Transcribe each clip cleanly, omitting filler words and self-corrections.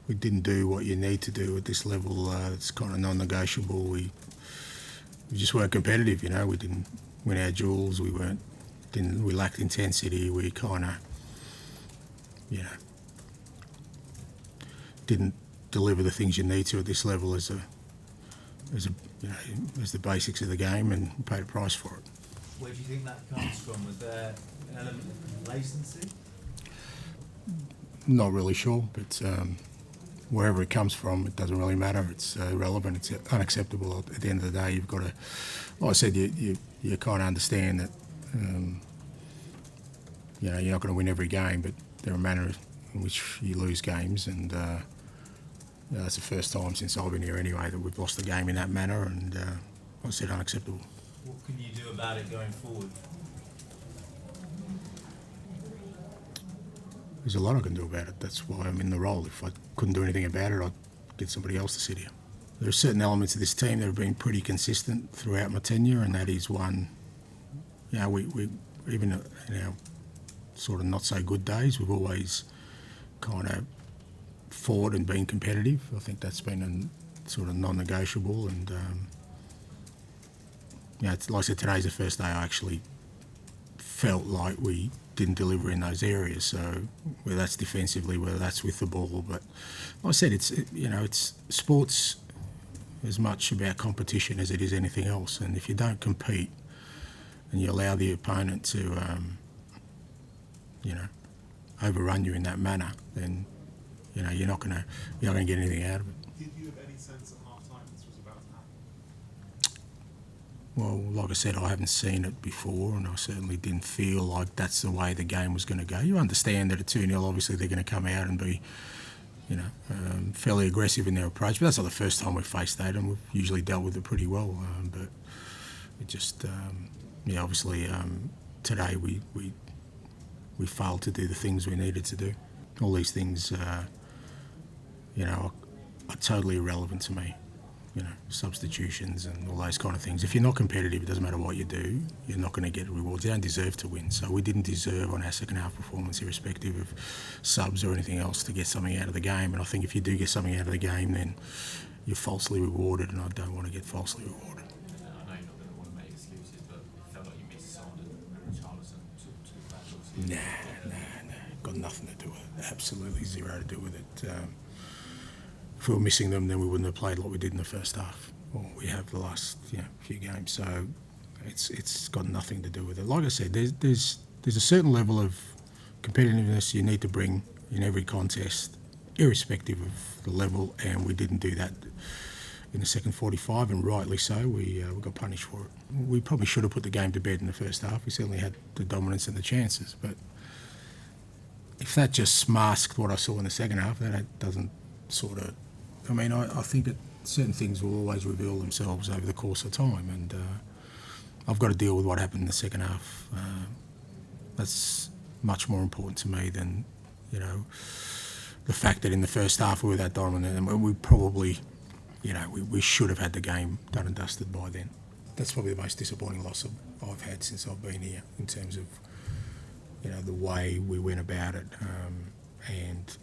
we didn't do what you need to do at this level. It's kind of non-negotiable. We just weren't competitive. We didn't win our duels. We lacked intensity. We kind of, didn't deliver the things you need to at this level as the basics of the game, and paid a price for it. Where do you think that comes from? Was there an element of complacency? Not really sure, but wherever it comes from, it doesn't really matter. It's irrelevant. It's unacceptable. At the end of the day, you've got to, like I said, you kind of understand that you're not going to win every game, but there are manners in which you lose games, and that's the first time since I've been here anyway that we've lost a game in that manner, and like I said, unacceptable. What can you do about it going forward? There's a lot I can do about it. That's why I'm in the role. If I couldn't do anything about it, I'd get somebody else to sit here. There are certain elements of this team that have been pretty consistent throughout my tenure, and that is one, we even in our sort of not so good days, we've always kind of fought and been competitive. I think that's been a sort of non-negotiable, and it's, like I said, today's the first day I actually felt like we didn't deliver in those areas. So whether that's defensively, whether that's with the ball, but like I said, it's sports as much about competition as it is anything else. And if you don't compete and you allow the opponent to, overrun you in that manner, then you're not going to get anything out of it. Did you have any sense at half-time this was about to happen? Well, like I said, I haven't seen it before, and I certainly didn't feel like that's the way the game was going to go. You understand that at 2-0, obviously they're going to come out and be, fairly aggressive in their approach. But that's not the first time we've faced that, and we've usually dealt with it pretty well. But it just, obviously today we failed to do the things we needed to do. All these things, are totally irrelevant to me. Substitutions and all those kind of things. If you're not competitive, it doesn't matter what you do, you're not going to get rewards. You don't deserve to win. So we didn't deserve on our second half performance, irrespective of subs or anything else, to get something out of the game. And I think if you do get something out of the game, then you're falsely rewarded, and I don't want to get falsely rewarded. I know you're not going to want to make excuses, but it felt like you missed someone and Richarlison to Nah. Got nothing to do with it. Absolutely zero to do with it. If we were missing them, then we wouldn't have played like we did in the first half, or we have the last few games. So it's got nothing to do with it. Like I said, there's a certain level of competitiveness you need to bring in every contest, irrespective of the level, and we didn't do that in the second 45, and rightly so. We got punished for it. We probably should have put the game to bed in the first half. We certainly had the dominance and the chances, but if that just masked what I saw in the second half, then it doesn't sort of... I think that certain things will always reveal themselves over the course of time, and I've got to deal with what happened in the second half. That's much more important to me than, the fact that in the first half we were that dominant, and we probably, we should have had the game done and dusted by then. That's probably the most disappointing loss I've had since I've been here, in terms of the way we went about it, and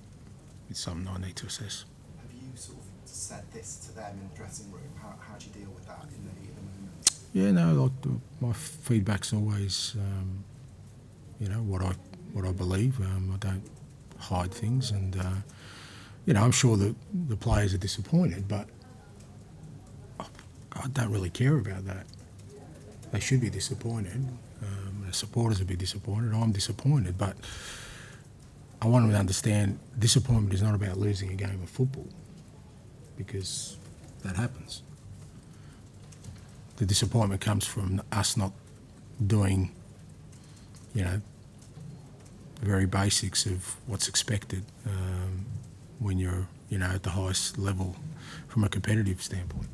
it's something I need to assess. Have you sort of said this to them in the dressing room? How do you deal with that in the moment? Yeah, no, my feedback's always, what I believe. I don't hide things, and I'm sure that the players are disappointed, but I don't really care about that. They should be disappointed. The supporters would be disappointed. I'm disappointed, but I want them to understand disappointment is not about losing a game of football, because that happens. The disappointment comes from us not doing, the very basics of what's expected when you're, at the highest level from a competitive standpoint.